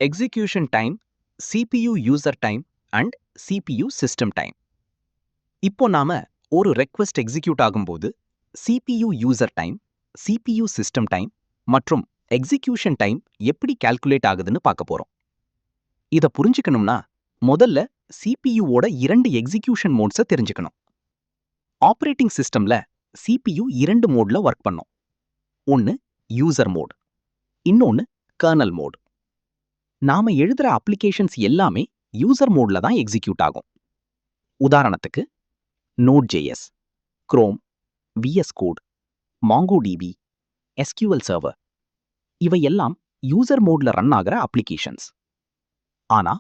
Execution time, CPU user time and CPU system time. இப்போ நாம ஒரு ரெக்வெஸ்ட் எக்ஸிக்யூட் ஆகும்போது CPU user time, CPU system time மற்றும் execution time எப்படி calculate ஆகுதுன்னு பார்க்க போறோம். இதை புரிஞ்சுக்கணும்னா முதல்ல CPUவோட 2 எக்ஸிகியூஷன் மோட்ஸை தெரிஞ்சுக்கணும். ஆப்பரேட்டிங் சிஸ்டம்ல CPU 2 மோட்ல ஒர்க் பண்ணும். ஒன்று யூசர் மோட், இன்னொன்று கர்னல் மோட். நாம எழுதுற அப்ளிகேஷன்ஸ் எல்லாமே யூசர் மோட்ல தான் எக்ஸிக்யூட் ஆகும். உதாரணத்துக்கு Node.js, Chrome, VS Code, MongoDB, SQL Server இவையெல்லாம் யூசர் மோட்ல ரன் ஆகிற அப்ளிகேஷன்ஸ். ஆனா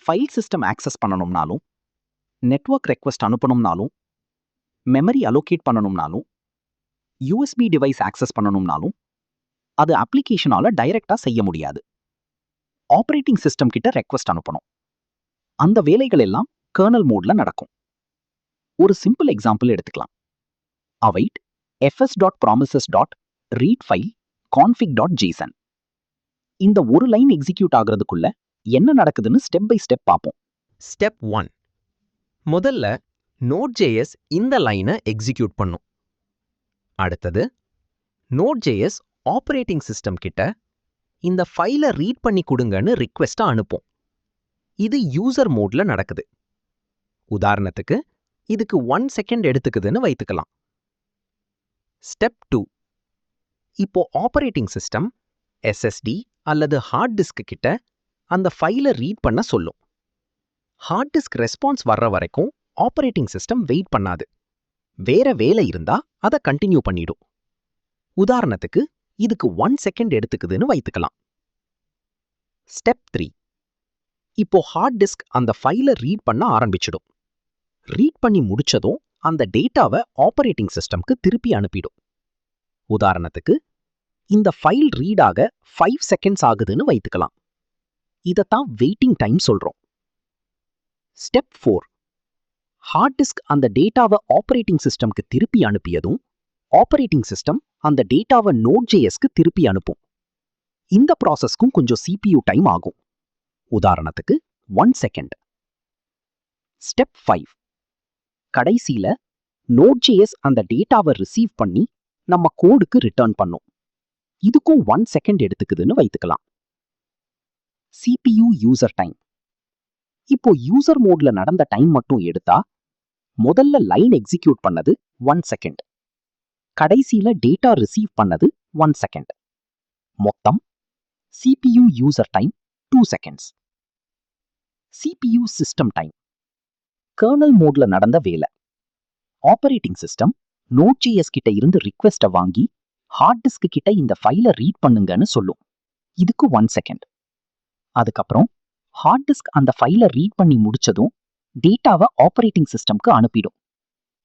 ஃபைல் சிஸ்டம் ஆக்சஸ் பண்ணணும்னாலும், நெட்வொர்க் ரெக்வெஸ்ட் அனுப்பணும்னாலும், மெமரி அலோகேட் பண்ணணும்னாலும், USB டிவைஸ் ஆக்சஸ் பண்ணணும்னாலும் அது அப்ளிகேஷனால டைரக்டா செய்ய முடியாது. ஆப்பரேட்டிங் சிஸ்டம் கிட்ட ரெக்வெஸ்ட் அனுப்பணும். அந்த வேலைகள் எல்லாம் கர்னல் மோட்ல நடக்கும். ஒரு சிம்பிள் எக்ஸாம்பிள் எடுத்துக்கலாம். await fs.promises.read file config.json. இந்த ஒரு லைன் எக்ஸிக்யூட் ஆகுறதுக்குள்ள என்ன நடக்குதுன்னு ஸ்டெப் பை ஸ்டெப் பார்ப்போம். ஸ்டெப் 1. முதல்ல Node.js இந்த லைனை எக்ஸிக்யூட் பண்ணும். அடுத்தது Node.js ஆப்பரேட்டிங் சிஸ்டம் கிட்ட இந்த ஃபைலை ரீட் பண்ணி கொடுங்கன்னு ரிக்வெஸ்ட்டை அனுப்பும். இது யூசர் மோட்ல நடக்குது. உதாரணத்துக்கு இதுக்கு 1 செகண்ட் எடுத்துக்குதுன்னு வைத்துக்கலாம். ஸ்டெப் 2. இப்போ ஆப்பரேட்டிங் சிஸ்டம் SSD அல்லது ஹார்ட் டிஸ்க் கிட்ட அந்த ஃபைலை ரீட் பண்ண சொல்லும். ஹார்ட் டிஸ்க் ரெஸ்பான்ஸ் வர்ற வரைக்கும் ஆப்பரேட்டிங் சிஸ்டம் வெயிட் பண்ணாது. வேற வேலை இருந்தா அதை கண்டினியூ பண்ணிடும். உதாரணத்துக்கு இதுக்கு 1 செகண்ட் எடுத்துக்குதுன்னு வைத்துக்கலாம். ஸ்டெப் 3. இப்போ ஹார்ட் டிஸ்க் அந்த ஃபைலை ரீட் பண்ண ஆரம்பிச்சிடும். ரீட் பண்ணி முடிச்சதும் அந்த டேட்டாவை ஆப்பரேட்டிங் சிஸ்டம்க்கு திருப்பி அனுப்பிடும். உதாரணத்துக்கு இந்த ஃபைல் ரீட் ஆக 5 செகண்ட்ஸ் ஆகுதுன்னு வைத்துக்கலாம். இதைத்தான் வெயிட்டிங் டைம் சொல்றோம். ஸ்டெப் 4. ஹார்ட் டிஸ்க் அந்த டேட்டாவை ஆப்பரேட்டிங் சிஸ்டம்க்கு திருப்பி அனுப்பியதும் ஆப்பரேட்டிங் சிஸ்டம் அந்த டேட்டாவை Node.jsக்கு திருப்பி அனுப்பும். இந்த ப்ராசஸ்க்கும் கொஞ்சம் CPU டைம் ஆகும். உதாரணத்துக்கு 1 செகண்ட். ஸ்டெப் 5. கடைசியில Node.js அந்த டேட்டாவை ரிசீவ் பண்ணி நம்ம கோடுக்கு ரிட்டர்ன் பண்ணும். இதுக்கும் 1 செகண்ட் எடுத்துக்குதுன்னு வைத்துக்கலாம். CPU user time. இப்போ யூசர் மோட்ல நடந்த டைம் மட்டும் எடுத்தா முதல்ல லைன் எக்ஸிக்யூட் பண்ணது 1 செகண்ட், கடைசியில டேட்டா ரிசீவ் பண்ணது 1 செகண்ட். மொத்தம் CPU user time 2 seconds. CPU system time. Kernel மோட்ல நடந்த வேலை. ஆப்பரேட்டிங் சிஸ்டம் Node.js கிட்ட இருந்து ரிக்வெஸ்ட்டை வாங்கி ஹார்ட் டிஸ்க் கிட்ட இந்த ஃபைலை ரீட் பண்ணுங்கன்னு சொல்லும். இதுக்கு 1 செகண்ட். அதுக்கப்புறம் ஹார்ட் டிஸ்க் அந்த ஃபைலை ரீட் பண்ணி முடிச்சதும் டேட்டாவை ஆப்பரேட்டிங் சிஸ்டம்க்கு அனுப்பிடும்.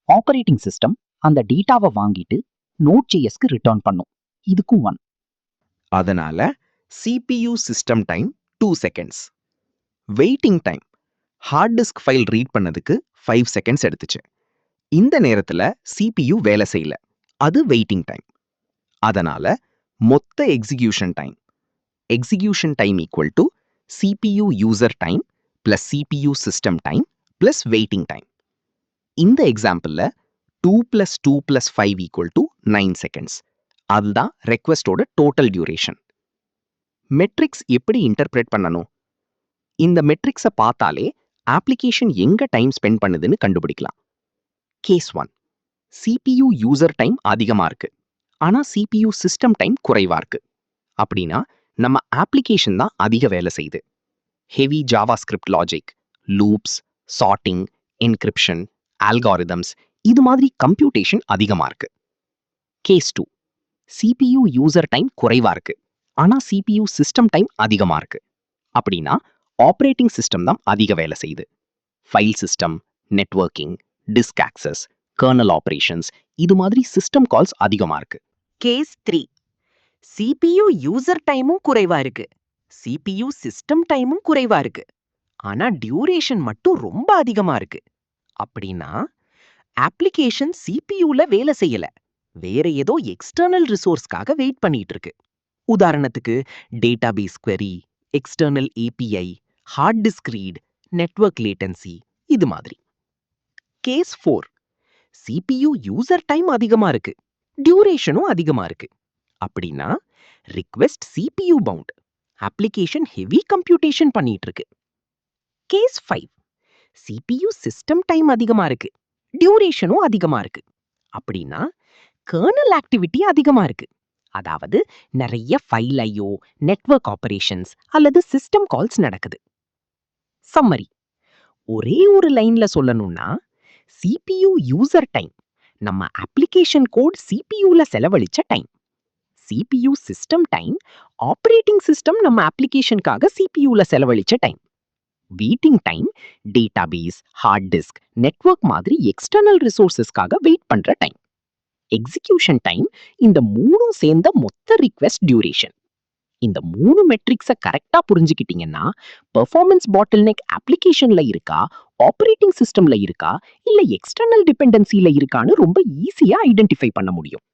ஆப்பரேட்டிங் சிஸ்டம் அந்த டேட்டாவை வாங்கிட்டு Node.jsக்கு ரிட்டர்ன் பண்ணும். இதுக்கும் 1. அதனால CPU system time 2 seconds. Waiting time hard disk file read பண்ணதுக்கு 5 செகண்ட்ஸ் எடுத்துச்சு. இந்த நேரத்துல CPU வேலை செய்யல, அது வெயிட்டிங் டைம். அதனால மொத்த execution time equal to CPU user time plus CPU system time plus waiting time. இந்த எக்ஸாம்பிள்ல 2 + 2 + 5 ஈக்குவல் டு 9 செகண்ட்ஸ். அதுதான் ரெக்வெஸ்டோட டோட்டல் டியூரேஷன். மெட்ரிக்ஸ் எப்படி இன்டர்பிரேட் பண்ணணும்? இந்த மெட்ரிக்ஸை பார்த்தாலே அப்ளிகேஷன் எங்க டைம் ஸ்பெண்ட் பண்ணுதுன்னு கண்டுபிடிக்கலாம். கேஸ் 1. CPU யூசர் டைம் அதிகமா இருக்கு, ஆனா CPU சிஸ்டம் டைம் குறைவா இருக்கு. அப்படின்னா நம்ம அப்ளிகேஷன் தான் அதிக வேலை செய்யுது. Heavy JavaScript logic, loops, sorting, encryption, algorithms இது மாதிரி கம்ப்யூட்டேஷன் அதிகமா இருக்கு. கேஸ் 2. CPU யூசர் டைம் குறைவா இருக்கு, ஆனா CPU சிஸ்டம் டைம் அதிகமா இருக்கு. அப்படின்னா ஆப்பரேட்டிங் சிஸ்டம் தான் அதிக வேலை செய்யுது. File system, networking, disk access, kernel operations இது மாதிரி சிஸ்டம் கால்ஸ் அதிகமா இருக்கு. கேஸ் 3. CPU யூசர் டைமும் குறைவா இருக்கு, CPU சிஸ்டம் டைமும் குறைவா இருக்கு, ஆனா டியூரேஷன் மட்டும் ரொம்ப அதிகமா இருக்கு. அப்படின்னா அப்ளிகேஷன் CPUல வேலை செய்யல, வேற ஏதோ எக்ஸ்டர்னல் ரிசோர்ஸ்க்காக வெயிட் பண்ணிட்டு இருக்கு. உதாரணத்துக்கு database query, external API, hard disk read, network latency இது மாதிரி. கேஸ் 4, CPU யூசர் டைம் அதிகமா இருக்கு, டியூரேஷனும் அதிகமா இருக்கு. அப்படின்னா request CPU bound, application heavy computation பண்ணிட்டு இருக்கு. கேஸ் 5, CPU சிஸ்டம் டைம் அதிகமா இருக்கு, டியூரேஷனும் அதிகமா இருக்கு. அப்படின்னா கர்னல் ஆக்டிவிட்டி அதிகமா இருக்கு. அதாவது நிறைய ஃபைல் ஐயோ, நெட்வொர்க் ஆபரேஷன்ஸ் அல்லது சிஸ்டம் கால்ஸ் நடக்குது. சம்மரி, ஒரே ஒரு லைன்ல சொல்லணும்னா CPU யூசர் டைம் நம்ம அப்ளிகேஷன் கோட் CPUல செலவழிச்ச time. CPU system time operating system நம்ம அப்ளிகேஷனுக்காக CPUல செலவழிச்ச time. Waiting time database, hard disk, network மாதிரி எக்ஸ்டர்னல் ரிசோர்சஸ்க்காக வெயிட் பண்ற டைம். எக்ஸிகியூஷன் டைம் இந்த மூணும் சேர்ந்த மொத்த ரிக்வெஸ்ட் டியூரேஷன். இந்த 3 மெட்ரிக்ஸை கரெக்டா புரிஞ்சுக்கிட்டீங்கன்னா பெர்ஃபார்மன்ஸ் பாட்டில்நெக் அப்ளிகேஷன்ல இருக்கா, ஆப்பரேட்டிங் சிஸ்டம்ல இருக்கா, இல்ல எக்ஸ்டர்னல் டிபெண்டன்சில இருக்கான்னு ரொம்ப ஈஸியா ஐடென்டிஃபை பண்ண முடியும்.